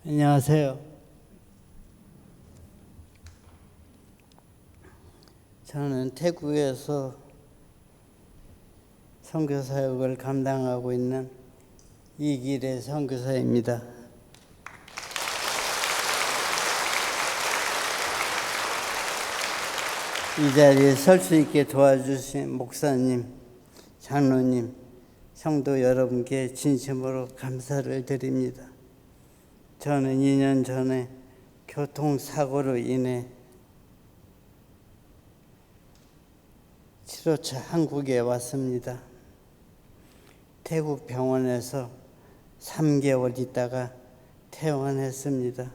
안녕하세요. 저는 태국에서 선교사역을 감당하고 있는 이길의 선교사입니다. 이 자리에 설 수 있게 도와주신 목사님, 장로님, 성도 여러분께 진심으로 감사를 드립니다. 저는 2년 전에 교통사고로 인해 7호차 한국에 왔습니다. 태국 병원에서 3개월 있다가 퇴원했습니다.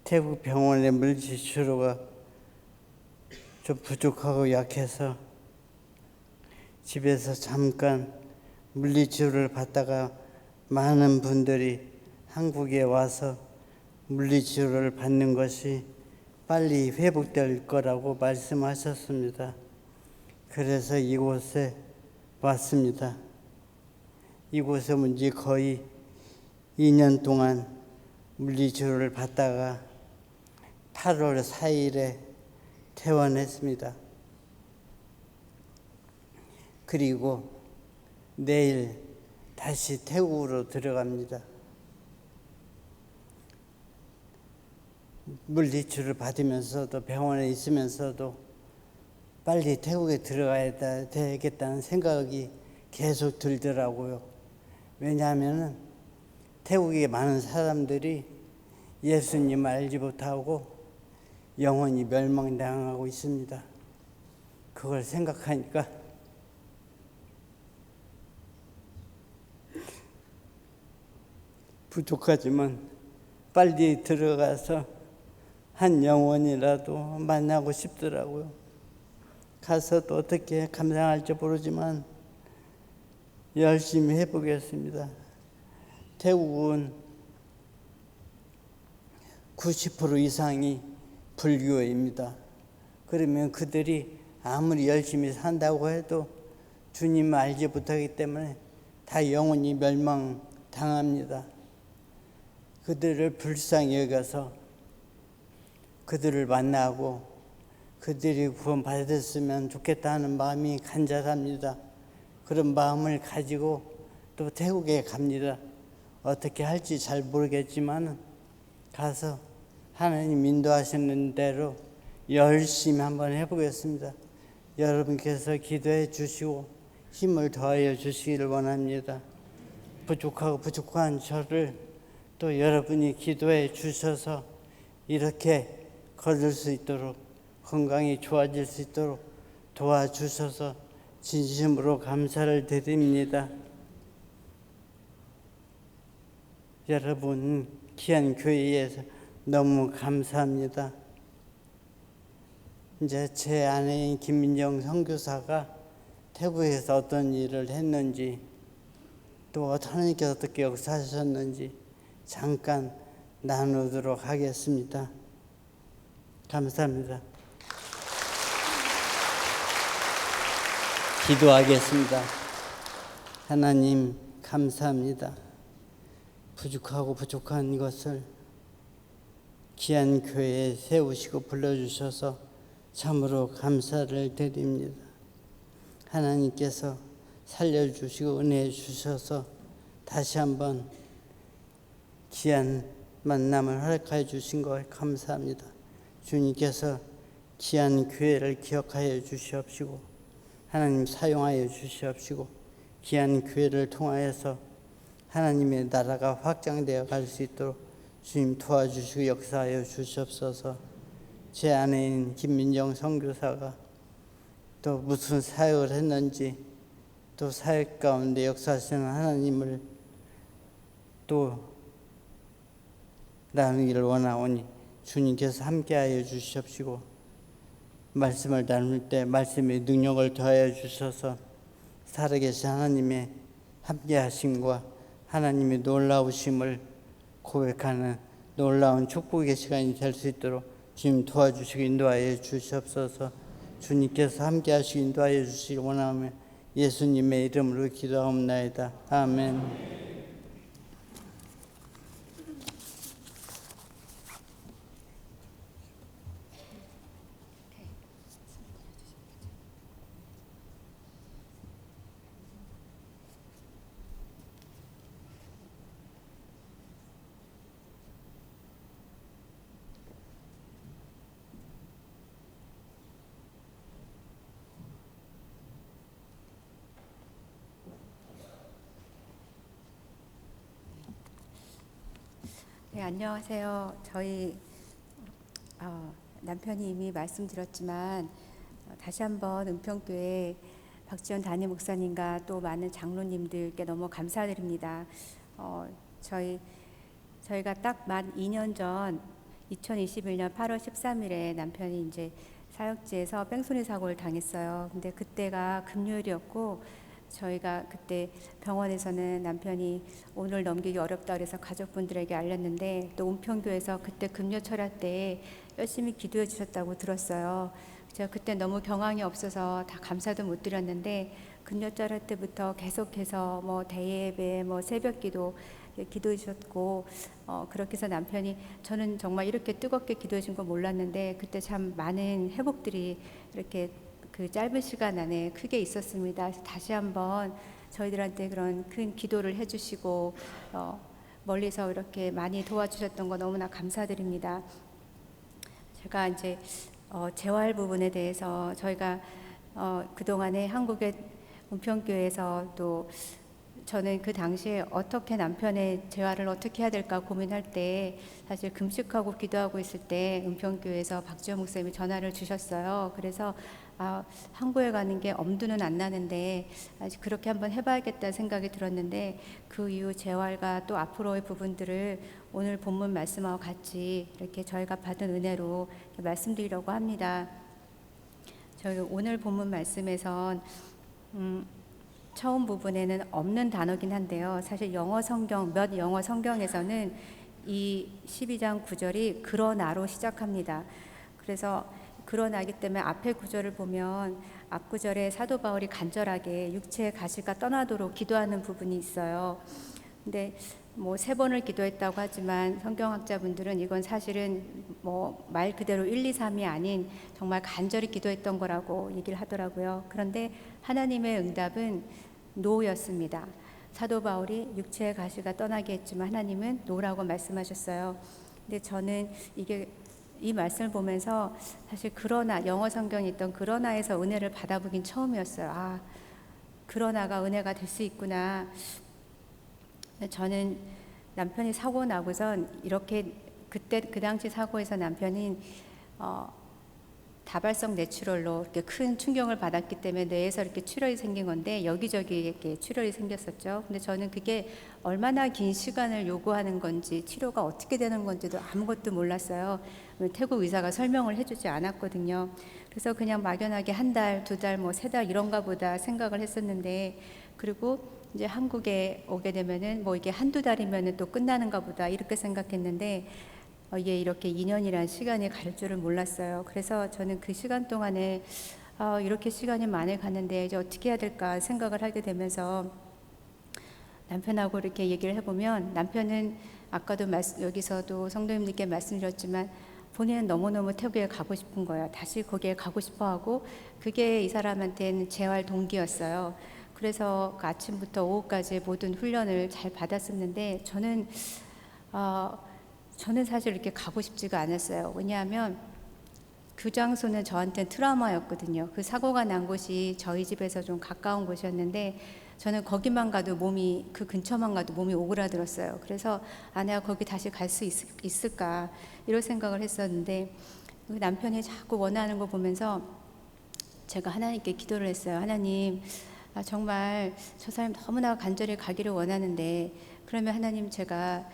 태국 병원의 물질 치료가 좀 부족하고 약해서 집에서 잠깐 물리치료를 받다가 많은 분들이 한국에 와서 물리치료를 받는 것이 빨리 회복될 거라고 말씀하셨습니다. 그래서 이곳에 왔습니다. 이곳에 온 지 거의 2년 동안 물리치료를 받다가 8월 4일에 퇴원했습니다. 그리고 내일 다시 태국으로 들어갑니다. 물리치료를 받으면서도 병원에 있으면서도 빨리 태국에 들어가야 되겠다는 생각이 계속 들더라고요. 왜냐하면 태국에 많은 사람들이 예수님을 알지 못하고 영원히 멸망당하고 있습니다. 그걸 생각하니까 부족하지만 빨리 들어가서 한 영혼이라도 만나고 싶더라고요. 가서 또 어떻게 감당할지 모르지만 열심히 해보겠습니다. 태국은 90% 이상이 불교입니다. 그러면 그들이 아무리 열심히 산다고 해도 주님을 알지 못하기 때문에 다 영원히 멸망당합니다. 그들을 불쌍히 여겨서 그들을 만나고 그들이 구원받았으면 좋겠다 하는 마음이 간절합니다. 그런 마음을 가지고 또 태국에 갑니다. 어떻게 할지 잘 모르겠지만 가서 하나님 인도하시는 대로 열심히 한번 해보겠습니다. 여러분께서 기도해 주시고 힘을 더하여 주시기를 원합니다. 부족한 저를 또 여러분이 기도해 주셔서 이렇게 걸을 수 있도록 건강이 좋아질 수 있도록 도와주셔서 진심으로 감사를 드립니다. 여러분 귀한 교회에서 너무 감사합니다. 이제 제 아내인 김민정 선교사가 태국에서 어떤 일을 했는지 또 하나님께서 어떻게 역사하셨는지 잠깐 나누도록 하겠습니다. 감사합니다. 기도하겠습니다. 하나님 감사합니다. 부족한 것을 귀한 교회에 세우시고 불러주셔서 참으로 감사를 드립니다. 하나님께서 살려주시고 은혜 주셔서 다시 한번 귀한 만남을 허락하여 주신 것 감사합니다. 주님께서 귀한 교회를 기억하여 주시옵시고 하나님 사용하여 주시옵시고 귀한 교회를 통하여서 하나님의 나라가 확장되어 갈 수 있도록 주님 도와주시고 역사하여 주시옵소서. 제 아내인 김민정 선교사가 또 무슨 사역을 했는지 또 사역 가운데 역사하시는 하나님을 또 나누기를 원하오니 주님께서 함께하여 주시옵시고 말씀을 나눌 때 말씀의 능력을 더하여 주셔서 살아계신 하나님의 함께하심과 하나님의 놀라우심을 고백하는 놀라운 축복의 시간이 될 수 있도록 주님 도와주시고 인도하여 주시옵소서. 주님께서 함께하시고 인도하여 주시기 원하며 예수님의 이름으로 기도하옵나이다. 아멘. 네, 안녕하세요. 저희 남편이 이미 말씀드렸지만 다시 한번 은평교회 박지원 담임 목사님과 또 많은 장로님들께 너무 감사드립니다. 어, 저희 저희가 딱 만 2년 전 2021년 8월 13일에 남편이 이제 사역지에서 뺑소니 사고를 당했어요. 근데 그때가 금요일이었고 저희가 그때 병원에서는 남편이 오늘 넘기기 어렵다 그래서 가족분들에게 알렸는데 또 은평교에서 그때 금요철야 때 열심히 기도해 주셨다고 들었어요. 제가 그때 너무 경황이 없어서 다 감사도 못 드렸는데 금요철야 때부터 계속해서 뭐 대예배 뭐 새벽기도 기도해 주셨고 그렇게 해서 남편이 저는 정말 이렇게 뜨겁게 기도해 준 거 몰랐는데 그때 참 많은 회복들이 이렇게 그 짧은 시간 안에 크게 있었습니다. 그래서 다시 한번 저희들한테 그런 큰 기도를 해주시고 멀리서 이렇게 많이 도와주셨던 거 너무나 감사드립니다. 제가 이제 재활 부분에 대해서 저희가 그동안에 한국의 은평교회에서 또 저는 그 당시에 어떻게 남편의 재활을 어떻게 해야 될까 고민할 때 사실 금식하고 기도하고 있을 때 은평교회에서 박지원 목사님이 전화를 주셨어요. 그래서 한국에 가는 게 엄두는 안 나는데 아직 그렇게 한번 해봐야겠다 생각이 들었는데 그 이후 재활과 또 앞으로의 부분들을 오늘 본문 말씀하고 같이 이렇게 저희가 받은 은혜로 말씀드리려고 합니다. 저희 오늘 본문 말씀에선 처음 부분에는 없는 단어긴 한데요. 사실 영어 성경, 몇 영어 성경에서는 이 12장 9절이 그러나로 시작합니다. 그래서 그러나기 때문에 앞에 구절을 보면 앞 구절에 사도 바울이 간절하게 육체의 가시가 떠나도록 기도하는 부분이 있어요. 근데 뭐 3번을 기도했다고 하지만 성경학자분들은 이건 사실은 뭐 말 그대로 1, 2, 3이 아닌 정말 간절히 기도했던 거라고 얘기를 하더라고요. 그런데 하나님의 응답은 노였습니다. 사도 바울이 육체의 가시가 떠나게 했지만 하나님은 노라고 말씀하셨어요. 근데 저는 이게 이 말씀을 보면서 사실 그러나 영어 성경에 있던 그러나에서 은혜를 받아보긴 처음이었어요. 그러나가 은혜가 될 수 있구나. 저는 남편이 사고 나고선 이렇게 그때 그 당시 사고에서 남편이 다발성 뇌출혈로 이렇게 큰 충격을 받았기 때문에 뇌에서 이렇게 출혈이 생긴 건데 여기저기 이렇게 출혈이 생겼었죠. 근데 저는 그게 얼마나 긴 시간을 요구하는 건지 치료가 어떻게 되는 건지도 아무것도 몰랐어요. 태국 의사가 설명을 해주지 않았거든요. 그래서 그냥 막연하게 1달, 2달, 뭐 3달 이런가 보다 생각을 했었는데 그리고 이제 한국에 오게 되면은 뭐 이게 1~2달이면은 또 끝나는가 보다 이렇게 생각했는데 이게 이렇게 2년이란 시간이 갈 줄을 몰랐어요. 그래서 저는 그 시간 동안에 이렇게 시간이 많이 갔는데 이제 어떻게 해야 될까 생각을 하게 되면서 남편하고 이렇게 얘기를 해보면 남편은 아까도 여기서도 성도님들께 말씀드렸지만 본인은 너무너무 태국에 가고 싶은 거예요. 다시 거기에 가고 싶어하고 그게 이 사람한테는 재활 동기였어요. 그래서 그 아침부터 오후까지 모든 훈련을 잘 받았었는데 저는 사실 이렇게 가고 싶지가 않았어요. 왜냐하면 그 장소는 저한테는 트라우마였거든요. 그 사고가 난 곳이 저희 집에서 좀 가까운 곳이었는데 저는 거기만 가도 그 근처만 가도 몸이 오그라들었어요. 그래서 내가 거기 다시 갈 수 있을까 이런 생각을 했었는데 남편이 자꾸 원하는 거 보면서 제가 하나님께 기도를 했어요. 하나님, 정말 저 사람 너무나 간절히 가기를 원하는데 그러면 하나님 제가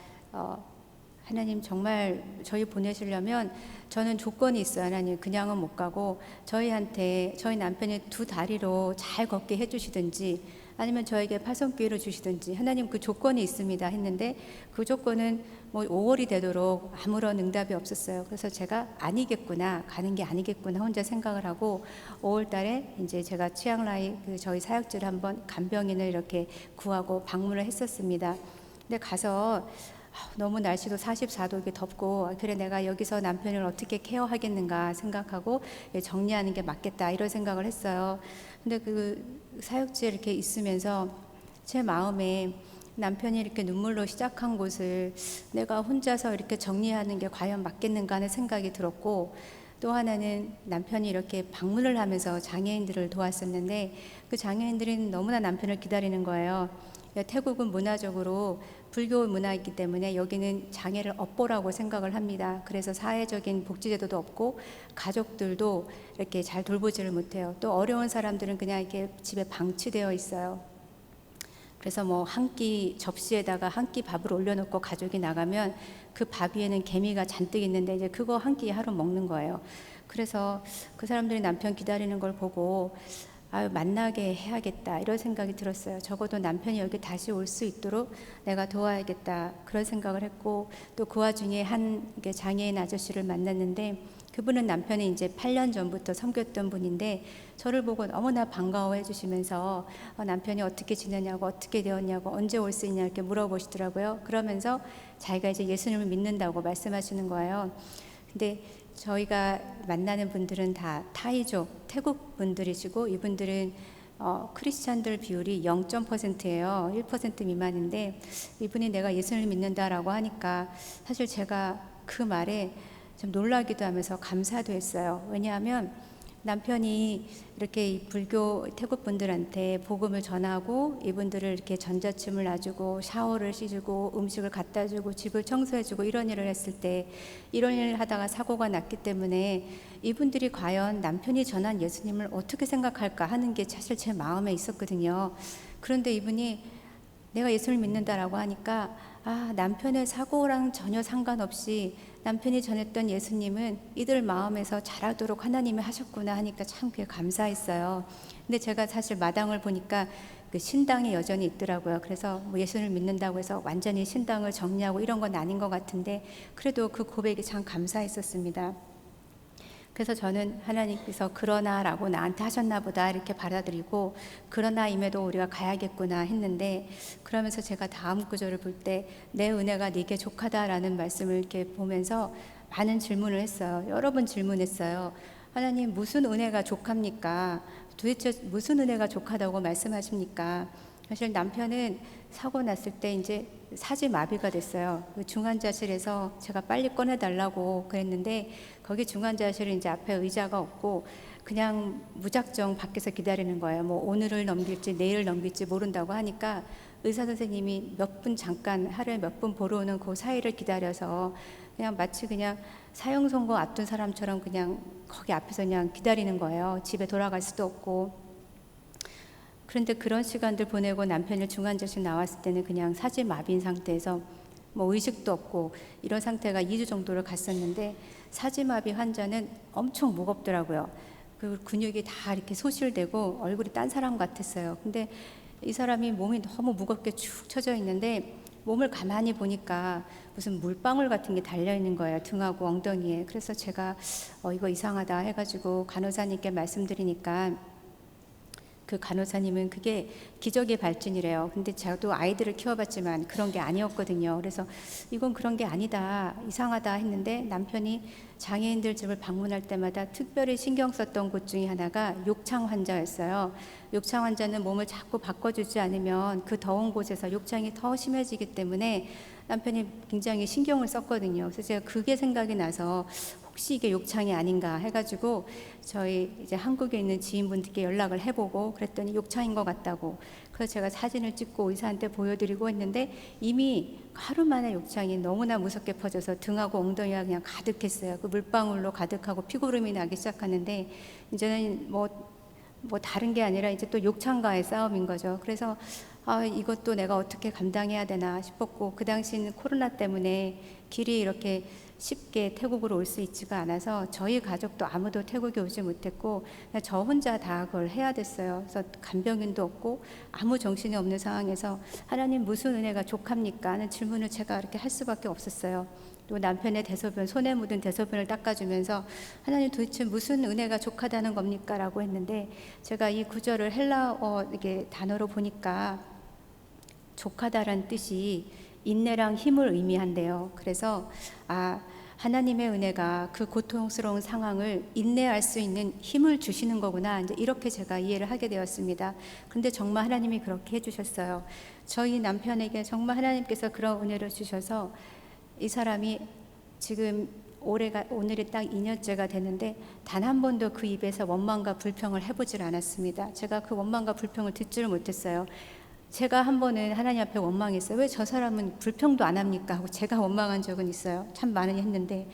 하나님 정말 저희 보내시려면 저는 조건이 있어요. 하나님 그냥은 못 가고 저희 남편이 2다리로 잘 걷게 해주시든지 아니면 저에게 팔성기회를 주시든지 하나님 그 조건이 있습니다 했는데 그 조건은 뭐 5월이 되도록 아무런 응답이 없었어요. 그래서 제가 아니겠구나, 가는 게 아니겠구나 혼자 생각을 하고 5월 달에 이제 제가 치앙라이 저희 사역지를 한번 간병인을 이렇게 구하고 방문을 했었습니다. 근데 가서 너무 날씨도 44도 이렇게 덥고 그래 내가 여기서 남편을 어떻게 케어하겠는가 생각하고 정리하는 게 맞겠다 이런 생각을 했어요. 근데 그 사역지에 이렇게 있으면서 제 마음에 남편이 이렇게 눈물로 시작한 곳을 내가 혼자서 이렇게 정리하는 게 과연 맞겠는가 하는 생각이 들었고 또 하나는 남편이 이렇게 방문을 하면서 장애인들을 도왔었는데 그 장애인들이 너무나 남편을 기다리는 거예요. 태국은 문화적으로 불교 문화이기 때문에 여기는 장애를 업보라고 생각을 합니다. 그래서 사회적인 복지제도도 없고 가족들도 이렇게 잘 돌보지를 못해요. 또 어려운 사람들은 그냥 이렇게 집에 방치되어 있어요. 그래서 뭐 한 끼 접시에다가 한 끼 밥을 올려놓고 가족이 나가면 그 밥 위에는 개미가 잔뜩 있는데 이제 그거 한 끼 하루 먹는 거예요. 그래서 그 사람들이 남편 기다리는 걸 보고 아유, 만나게 해야겠다 이런 생각이 들었어요. 적어도 남편이 여기 다시 올 수 있도록 내가 도와야겠다 그런 생각을 했고, 또 그 와중에 한 장애인 아저씨를 만났는데 그분은 남편이 이제 8년 전부터 섬겼던 분인데 저를 보고 너무나 반가워해 주시면서 남편이 어떻게 지내냐고, 어떻게 되었냐고, 언제 올 수 있냐 이렇게 물어보시더라고요. 그러면서 자기가 이제 예수님을 믿는다고 말씀하시는 거예요. 근데 저희가 만나는 분들은 다 타이족, 태국 분들이시고 이분들은 크리스찬들 비율이 0.%예요. 1% 미만인데 이분이 내가 예수를 믿는다라고 하니까 사실 제가 그 말에 좀 놀라기도 하면서 감사도 했어요. 왜냐하면 남편이 이렇게 이 불교 태국 분들한테 복음을 전하고 이분들을 이렇게 전자침을 놔주고 샤워를 씻주고 음식을 갖다 주고 집을 청소해주고 이런 일을 했을 때, 이런 일을 하다가 사고가 났기 때문에 이분들이 과연 남편이 전한 예수님을 어떻게 생각할까 하는 게 사실 제 마음에 있었거든요. 그런데 이분이 내가 예수를 믿는다라고 하니까 남편의 사고랑 전혀 상관없이 남편이 전했던 예수님은 이들 마음에서 자라도록 하나님이 하셨구나 하니까 참 그게 감사했어요. 근데 제가 사실 마당을 보니까 그 신당이 여전히 있더라고요. 그래서 뭐 예수를 믿는다고 해서 완전히 신당을 정리하고 이런 건 아닌 것 같은데 그래도 그 고백이 참 감사했었습니다. 그래서 저는 하나님께서 그러나라고 나한테 하셨나 보다 이렇게 받아들이고, 그러나임에도 우리가 가야겠구나 했는데, 그러면서 제가 다음 구절을 볼 때 내 은혜가 네게 족하다라는 말씀을 이렇게 보면서 많은 질문을 했어요. 여러 번 질문했어요. 하나님, 무슨 은혜가 족합니까? 도대체 무슨 은혜가 족하다고 말씀하십니까? 사실 남편은 사고 났을 때 이제 사지마비가 됐어요. 그 중환자실에서 제가 빨리 꺼내달라고 그랬는데 거기 중환자실은 이제 앞에 의자가 없고 그냥 무작정 밖에서 기다리는 거예요. 뭐 오늘을 넘길지 내일을 넘길지 모른다고 하니까 의사 선생님이 몇 분 잠깐 하루에 몇 분 보러 오는 그 사이를 기다려서 그냥 마치 그냥 사형 선고 앞둔 사람처럼 그냥 거기 앞에서 그냥 기다리는 거예요. 집에 돌아갈 수도 없고. 그런데 그런 시간들 보내고 남편이 중환자실 나왔을 때는 그냥 사지마비인 상태에서 뭐 의식도 없고 이런 상태가 2주 정도를 갔었는데, 사지마비 환자는 엄청 무겁더라고요. 그 근육이 다 이렇게 소실되고 얼굴이 딴 사람 같았어요. 근데 이 사람이 몸이 너무 무겁게 축 처져 있는데 몸을 가만히 보니까 무슨 물방울 같은 게 달려 있는 거예요. 등하고 엉덩이에. 그래서 제가 이거 이상하다 해가지고 간호사님께 말씀드리니까 그 간호사님은 그게 기적의 발진이래요. 근데 저도 아이들을 키워봤지만 그런 게 아니었거든요. 그래서 이건 그런 게 아니다, 이상하다 했는데 남편이 장애인들 집을 방문할 때마다 특별히 신경 썼던 곳 중에 하나가 욕창 환자였어요. 욕창 환자는 몸을 자꾸 바꿔주지 않으면 그 더운 곳에서 욕창이 더 심해지기 때문에 남편이 굉장히 신경을 썼거든요. 그래서 제가 그게 생각이 나서 혹시 이게 욕창이 아닌가 해가지고 저희 이제 한국에 있는 지인분들께 연락을 해보고 그랬더니 욕창인 것 같다고. 그래서 제가 사진을 찍고 의사한테 보여드리고 했는데 이미 하루 만에 욕창이 너무나 무섭게 퍼져서 등하고 엉덩이가 그냥 가득했어요. 그 물방울로 가득하고 피고름이 나기 시작하는데 이제는 뭐 다른 게 아니라 이제 또 욕창과의 싸움인 거죠. 그래서 이것도 내가 어떻게 감당해야 되나 싶었고, 그 당시는 코로나 때문에 길이 이렇게 쉽게 태국으로 올 수 있지가 않아서 저희 가족도 아무도 태국에 오지 못했고 그냥 저 혼자 다 그걸 해야 됐어요. 그래서 간병인도 없고 아무 정신이 없는 상황에서 하나님 무슨 은혜가 족합니까? 하는 질문을 제가 이렇게 할 수밖에 없었어요. 또 남편의 대소변, 손에 묻은 대소변을 닦아주면서 하나님 도대체 무슨 은혜가 족하다는 겁니까? 라고 했는데 제가 이 구절을 헬라어 이게 단어로 보니까 족하다란 뜻이 인내랑 힘을 의미한대요. 그래서 하나님의 은혜가 그 고통스러운 상황을 인내할 수 있는 힘을 주시는 거구나, 이제 이렇게 제가 이해를 하게 되었습니다. 근데 정말 하나님이 그렇게 해주셨어요. 저희 남편에게 정말 하나님께서 그런 은혜를 주셔서 이 사람이 지금 오늘이 딱 2년째가 되는데 단 한 번도 그 입에서 원망과 불평을 해보질 않았습니다. 제가 그 원망과 불평을 듣지를 못했어요. 제가 한 번은 하나님 앞에 원망했어요. 왜 저 사람은 불평도 안 합니까? 하고 제가 원망한 적은 있어요. 참 많이 했는데.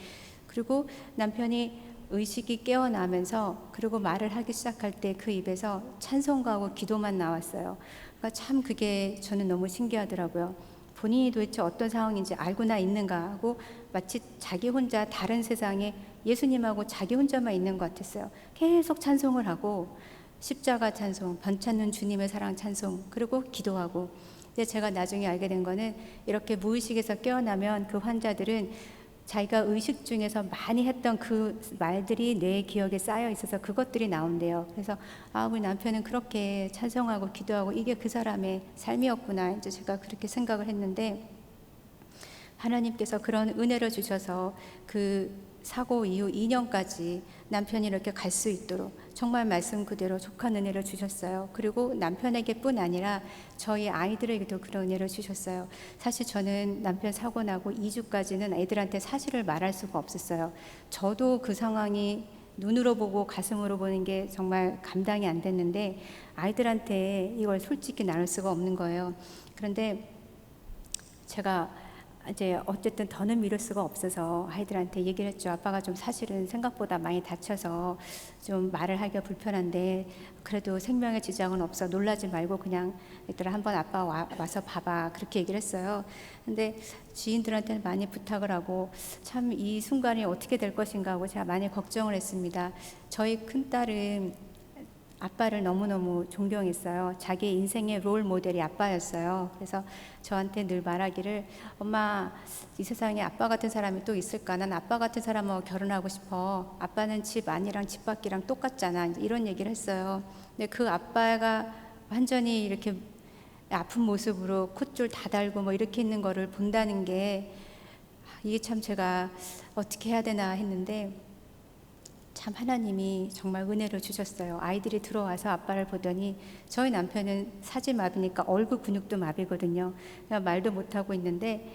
그리고 남편이 의식이 깨어나면서 그리고 말을 하기 시작할 때 그 입에서 찬송가하고 기도만 나왔어요. 그러니까 참 그게 저는 너무 신기하더라고요. 본인이 도대체 어떤 상황인지 알고나 있는가 하고 마치 자기 혼자 다른 세상에 예수님하고 자기 혼자만 있는 것 같았어요. 계속 찬송을 하고 십자가 찬송, 번찾는 주님의 사랑 찬송, 그리고 기도하고. 근데 제가 나중에 알게 된 거는 이렇게 무의식에서 깨어나면 그 환자들은 자기가 의식 중에서 많이 했던 그 말들이 뇌 기억에 쌓여 있어서 그것들이 나온대요. 그래서 우리 남편은 그렇게 찬송하고 기도하고 이게 그 사람의 삶이었구나. 이제 제가 그렇게 생각을 했는데 하나님께서 그런 은혜를 주셔서 그 사고 이후 2년까지 남편이 이렇게 갈 수 있도록 정말 말씀 그대로 족한 은혜를 주셨어요. 그리고 남편에게뿐 아니라 저희 아이들에게도 그런 은혜를 주셨어요. 사실 저는 남편 사고 나고 2주까지는 애들한테 사실을 말할 수가 없었어요. 저도 그 상황이 눈으로 보고 가슴으로 보는 게 정말 감당이 안 됐는데 아이들한테 이걸 솔직히 나눌 수가 없는 거예요. 그런데 제가 이제 어쨌든 더는 미룰 수가 없어서 아이들한테 얘기를 했죠. 아빠가 좀 사실은 생각보다 많이 다쳐서 좀 말을 하기가 불편한데 그래도 생명의 지장은 없어. 놀라지 말고 그냥 얘들아 한번 아빠 와서 봐봐. 그렇게 얘기를 했어요. 근데 지인들한테는 많이 부탁을 하고 참 이 순간이 어떻게 될 것인가 하고 제가 많이 걱정을 했습니다. 저희 큰딸은 아빠를 너무너무 존경했어요. 자기 인생의 롤 모델이 아빠였어요. 그래서 저한테 늘 말하기를 엄마 이 세상에 아빠 같은 사람이 또 있을까? 난 아빠 같은 사람하고 결혼하고 싶어. 아빠는 집 안이랑 집 밖이랑 똑같잖아. 이런 얘기를 했어요. 근데 그 아빠가 완전히 이렇게 아픈 모습으로 콧줄 다 달고 뭐 이렇게 있는 거를 본다는 게 이게 참 제가 어떻게 해야 되나 했는데 참 하나님이 정말 은혜를 주셨어요. 아이들이 들어와서 아빠를 보더니 저희 남편은 사지마비니까 얼굴 근육도 마비거든요. 말도 못하고 있는데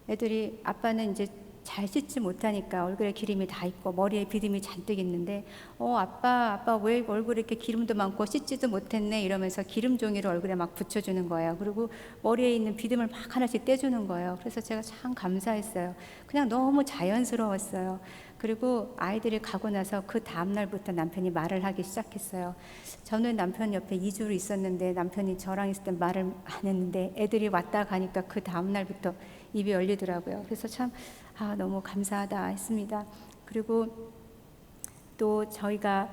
애들이 아빠는 이제 잘 씻지 못하니까 얼굴에 기름이 다 있고 머리에 비듬이 잔뜩 있는데 아빠 왜 얼굴에 이렇게 기름도 많고 씻지도 못했네 이러면서 기름 종이를 얼굴에 막 붙여주는 거예요. 그리고 머리에 있는 비듬을 막 하나씩 떼주는 거예요. 그래서 제가 참 감사했어요. 그냥 너무 자연스러웠어요. 그리고 아이들이 가고 나서 그 다음날부터 남편이 말을 하기 시작했어요. 저는 남편 옆에 2주를 있었는데 남편이 저랑 있을 때 말을 안 했는데 애들이 왔다 가니까 그 다음날부터 입이 열리더라고요. 그래서 참 너무 감사하다 했습니다. 그리고 또 저희가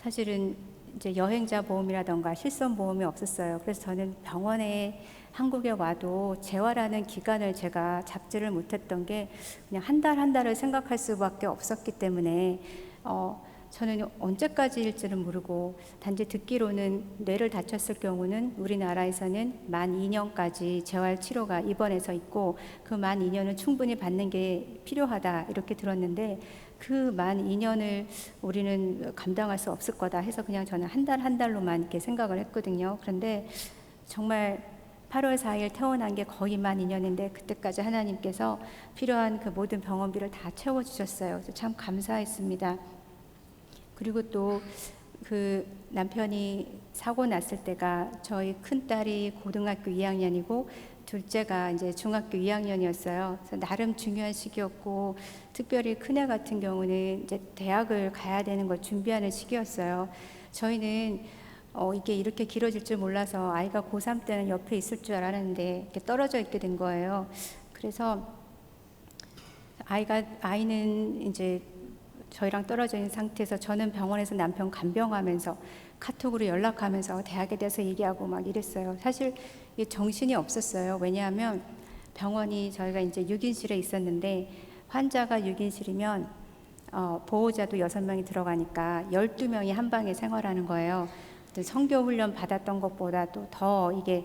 사실은 이제 여행자 보험이라던가 실손 보험이 없었어요. 그래서 저는 병원에 한국에 와도 재활하는 기간을 제가 잡지를 못했던 게 그냥 한 달을 생각할 수밖에 없었기 때문에 저는 언제까지일지는 모르고 단지 듣기로는 뇌를 다쳤을 경우는 우리나라에서는 만 2년까지 재활 치료가 입원해서 있고 그 만 2년을 충분히 받는 게 필요하다 이렇게 들었는데 그 만 2년을 우리는 감당할 수 없을 거다 해서 그냥 저는 한 달로만 이렇게 생각을 했거든요. 그런데 정말 8월 4일 태어난 게 거의 만 2년인데 그때까지 하나님께서 필요한 그 모든 병원비를 다 채워주셨어요. 그래서 참 감사했습니다. 그리고 또 그 남편이 사고 났을 때가 저희 큰딸이 고등학교 2학년이고 둘째가 이제 중학교 2학년이었어요. 그래서 나름 중요한 시기였고 특별히 큰애 같은 경우는 이제 대학을 가야 되는 걸 준비하는 시기였어요. 저희는 이게 이렇게 길어질 줄 몰라서 아이가 고3 때는 옆에 있을 줄 알았는데 이렇게 떨어져 있게 된 거예요. 그래서 아이는 이제 저희랑 떨어져 있는 상태에서 저는 병원에서 남편 간병하면서 카톡으로 연락하면서 대학에 대해서 얘기하고 막 이랬어요. 사실 이게 정신이 없었어요. 왜냐하면 병원이 저희가 이제 6인실에 있었는데 환자가 6인실이면 보호자도 6명이 들어가니까 12명이 한 방에 생활하는 거예요. 선교 훈련 받았던 것보다도 더 이게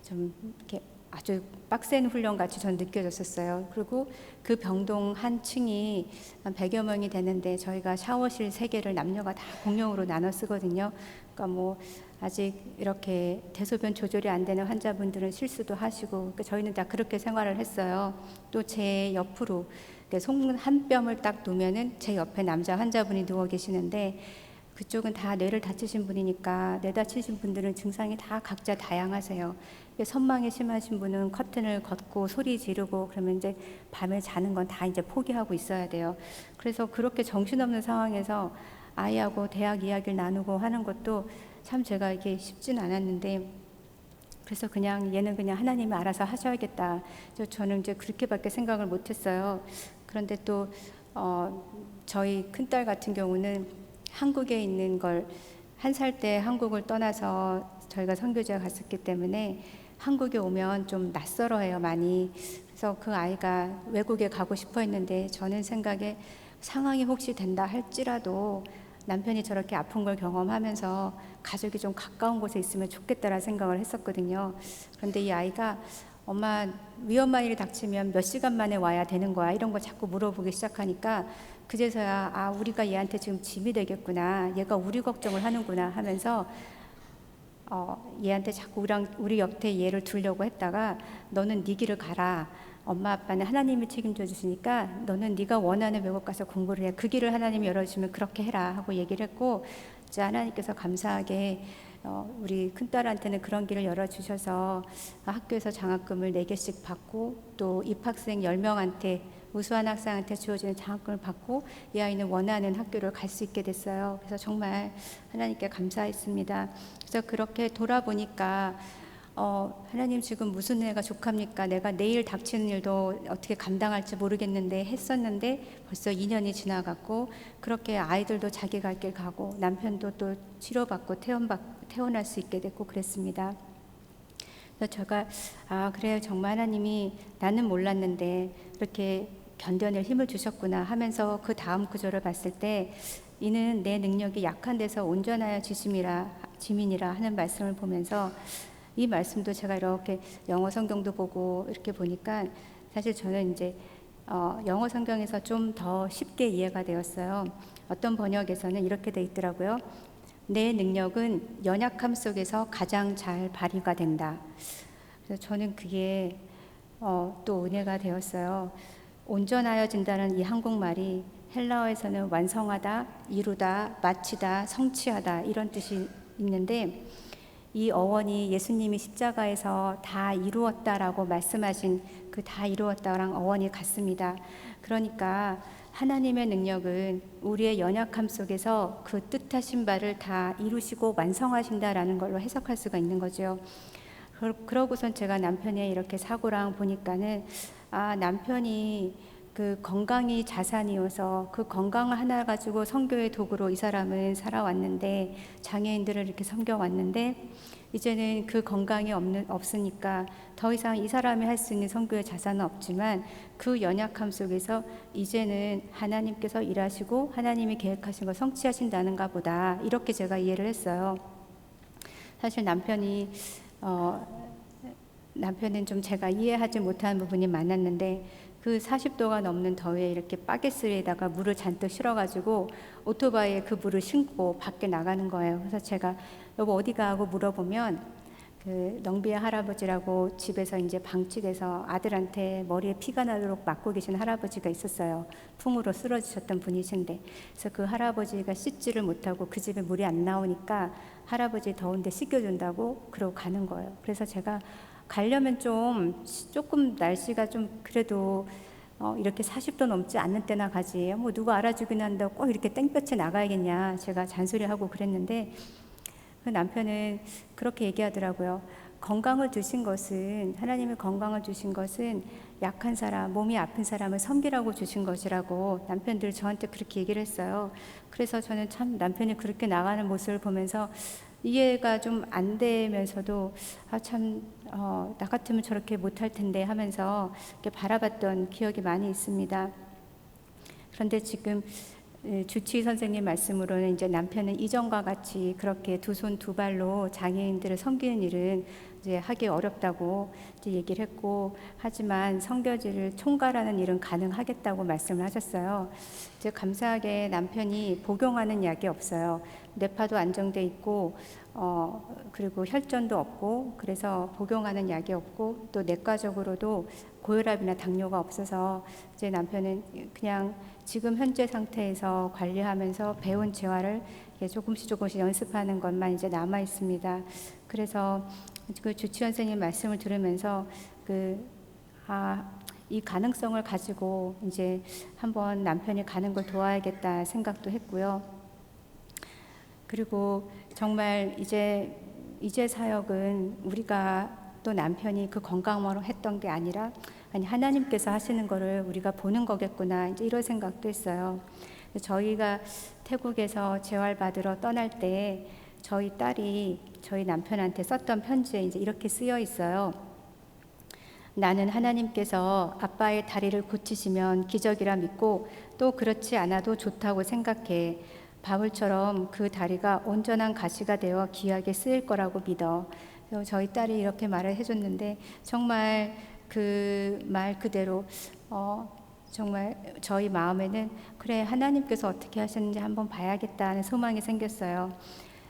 좀 이렇게 아주 빡센 훈련 같이 전 느껴졌었어요. 그리고 그 병동 한 층이 한 100여 명이 되는데 저희가 샤워실 3개를 남녀가 다 공용으로 나눠 쓰거든요. 그러니까 뭐 아직 이렇게 대소변 조절이 안 되는 환자분들은 실수도 하시고 그러니까 저희는 다 그렇게 생활을 했어요. 또 제 옆으로 손 한 뼘을 딱 놓으면은 제 옆에 남자 환자분이 누워 계시는데 그쪽은 다 뇌를 다치신 분이니까 뇌 다치신 분들은 증상이 다 각자 다양하세요. 선망이 심하신 분은 커튼을 걷고 소리 지르고 그러면 이제 밤에 자는 건 다 이제 포기하고 있어야 돼요. 그래서 그렇게 정신없는 상황에서 아이하고 대학 이야기를 나누고 하는 것도 참 제가 이게 쉽진 않았는데, 그래서 그냥 얘는 그냥 하나님이 알아서 하셔야겠다. 저는 이제 그렇게밖에 생각을 못했어요. 그런데 또 저희 큰딸 같은 경우는 한국에 있는 걸, 1살 때 한국을 떠나서 저희가 선교지에 갔었기 때문에 한국에 오면 좀 낯설어해요, 많이. 그래서 그 아이가 외국에 가고 싶어 했는데 저는 생각에 상황이 혹시 된다 할지라도 남편이 저렇게 아픈 걸 경험하면서 가족이 좀 가까운 곳에 있으면 좋겠다라는 생각을 했었거든요. 그런데 이 아이가 엄마 위험한 일이 닥치면 몇 시간 만에 와야 되는 거야, 이런 거 자꾸 물어보기 시작하니까 그제서야 아, 우리가 얘한테 지금 짐이 되겠구나, 얘가 우리 걱정을 하는구나 하면서 얘한테 자꾸 우리 옆에 얘를 두려고 했다가 너는 네 길을 가라, 엄마 아빠는 하나님이 책임져 주시니까 너는 네가 원하는 외국 가서 공부를 해, 그 길을 하나님이 열어주시면 그렇게 해라 하고 얘기를 했고, 이제 하나님께서 감사하게 우리 큰딸한테는 그런 길을 열어주셔서 학교에서 장학금을 4개씩 받고 또 입학생 10명한테, 우수한 학생한테 주어지는 장학금을 받고 이 아이는 원하는 학교를 갈 수 있게 됐어요. 그래서 정말 하나님께 감사했습니다. 그래서 그렇게 돌아보니까 하나님 지금 무슨 애가 족합니까? 내가 내일 닥치는 일도 어떻게 감당할지 모르겠는데 했었는데 벌써 2년이 지나갔고, 그렇게 아이들도 자기 갈 길 가고 남편도 또 치료받고 태어날 수 있게 됐고 그랬습니다. 그래서 제가 그래요, 정말 하나님이 나는 몰랐는데 이렇게 견뎌낼 힘을 주셨구나 하면서 그 다음 구절을 봤을 때 이는 내 능력이 약한 데서 온전하여 지민이라 하는 말씀을 보면서, 이 말씀도 제가 이렇게 영어 성경도 보고 이렇게 보니까 사실 저는 이제 영어 성경에서 좀 더 쉽게 이해가 되었어요. 어떤 번역에서는 이렇게 돼 있더라고요. 내 능력은 연약함 속에서 가장 잘 발휘가 된다. 그래서 저는 그게 또 은혜가 되었어요. 온전하여진다는 이 한국말이 헬라어에서는 완성하다, 이루다, 마치다, 성취하다 이런 뜻이 있는데, 이 어원이 예수님이 십자가에서 다 이루었다라고 말씀하신 그 다 이루었다랑 어원이 같습니다. 그러니까 하나님의 능력은 우리의 연약함 속에서 그 뜻하신 바를 다 이루시고 완성하신다라는 걸로 해석할 수가 있는 거죠. 그러고선 제가 남편의 이렇게 사고랑 보니까는 남편이 그 건강이 자산이어서 그 건강 하나 가지고 선교의 도구로 이 사람은 살아왔는데, 장애인들을 이렇게 섬겨왔는데 이제는 그 건강이 없으니까 더 이상 이 사람이 할 수 있는 선교의 자산은 없지만 그 연약함 속에서 이제는 하나님께서 일하시고 하나님이 계획하신 걸 성취하신다는가 보다, 이렇게 제가 이해를 했어요. 사실 남편은 좀 제가 이해하지 못하는 부분이 많았는데, 그 40도가 넘는 더위에 이렇게 바게스에다가 물을 잔뜩 실어가지고 오토바이에 그 물을 싣고 밖에 나가는 거예요. 그래서 제가 여보 어디가 하고 물어보면 그 넝비의 할아버지라고 집에서 이제 방치돼서 아들한테 머리에 피가 나도록 맞고 계신 할아버지가 있었어요. 풍으로 쓰러지셨던 분이신데, 그래서 그 할아버지가 씻지를 못하고 그 집에 물이 안 나오니까 할아버지 더운데 씻겨준다고 그러고 가는 거예요. 그래서 제가 가려면 조금 날씨가 좀 그래도 이렇게 40도 넘지 않는 때나 가지, 뭐 누가 알아주긴 한다고 꼭 이렇게 땡볕에 나가야겠냐 제가 잔소리하고 그랬는데, 그 남편은 그렇게 얘기하더라고요. 건강을 주신 것은, 하나님의 건강을 주신 것은 약한 사람, 몸이 아픈 사람을 섬기라고 주신 것이라고 남편들 저한테 그렇게 얘기를 했어요. 그래서 저는 참 남편이 그렇게 나가는 모습을 보면서 이해가 좀 안 되면서도 나 같으면 저렇게 못할 텐데 하면서 이렇게 바라봤던 기억이 많이 있습니다. 그런데 지금 주치 선생님 말씀으로는 이제 남편은 이전과 같이 그렇게 두 손 두 발로 장애인들을 섬기는 일은 이제 하기 어렵다고 이제 얘기를 했고, 하지만 성교지를 총괄하는 일은 가능하겠다고 말씀을 하셨어요. 이제 감사하게 남편이 복용하는 약이 없어요. 뇌파도 안정돼 있고 그리고 혈전도 없고, 그래서 복용하는 약이 없고, 또 내과적으로도 고혈압이나 당뇨가 없어서 이제 남편은 그냥 지금 현재 상태에서 관리하면서 배운 재활을 조금씩 연습하는 것만 이제 남아 있습니다. 그래서 그 주치원 선생님 말씀을 들으면서 이 가능성을 가지고 이제 한번 남편이 가는 걸 도와야겠다 생각도 했고요. 그리고 정말 이제 사역은 우리가 또 남편이 그 건강으로 했던 게 아니라 아니 하나님께서 하시는 거를 우리가 보는 거겠구나, 이제 이런 생각도 했어요. 저희가 태국에서 재활 받으러 떠날 때 저희 딸이 저희 남편한테 썼던 편지에 이제 이렇게 쓰여 있어요. 나는 하나님께서 아빠의 다리를 고치시면 기적이라 믿고 또 그렇지 않아도 좋다고 생각해. 바울처럼 그 다리가 온전한 가시가 되어 귀하게 쓰일 거라고 믿어. 그래서 저희 딸이 이렇게 말을 해줬는데 정말 그 말 그대로 정말 저희 마음에는 그래, 하나님께서 어떻게 하셨는지 한번 봐야겠다는 소망이 생겼어요.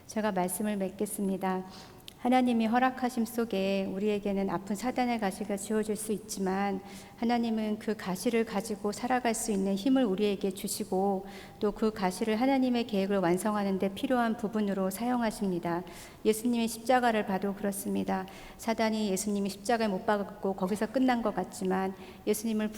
제가 말씀을 맺겠습니다. 하나님이 허락하심 속에 우리에게는 아픈 사단의 가시가 지워질 수 있지만 하나님은 그 가시를 가지고 살아갈 수 있는 힘을 우리에게 주시고 또 그 가시를 하나님의 계획을 완성하는 데 필요한 부분으로 사용하십니다. 예수님의 십자가를 봐도 그렇습니다. 사단이 예수님이 십자가에 못 박았고 거기서 끝난 것 같지만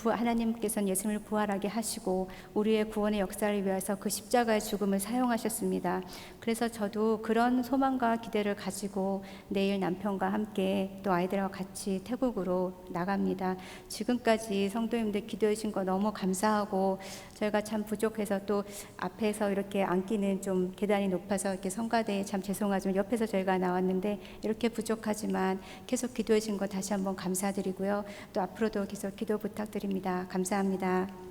하나님께서는 예수님을 부활하게 하시고 우리의 구원의 역사를 위해서 그 십자가의 죽음을 사용하셨습니다. 그래서 저도 그런 소망과 기대를 가지고 내일 남편과 함께 또 아이들과 같이 태국으로 나갑니다. 지금까지 성도님들 기도해 주신 거 너무 감사하고, 저희가 참 부족해서 또 앞에서 이렇게 앉기는 좀 계단이 높아서 이렇게 성가대에 참 죄송하지만 옆에서 저희가 나왔는데 이렇게 부족하지만 계속 기도해 주신 거 다시 한번 감사드리고요. 또 앞으로도 계속 기도 부탁드립니다. 감사합니다.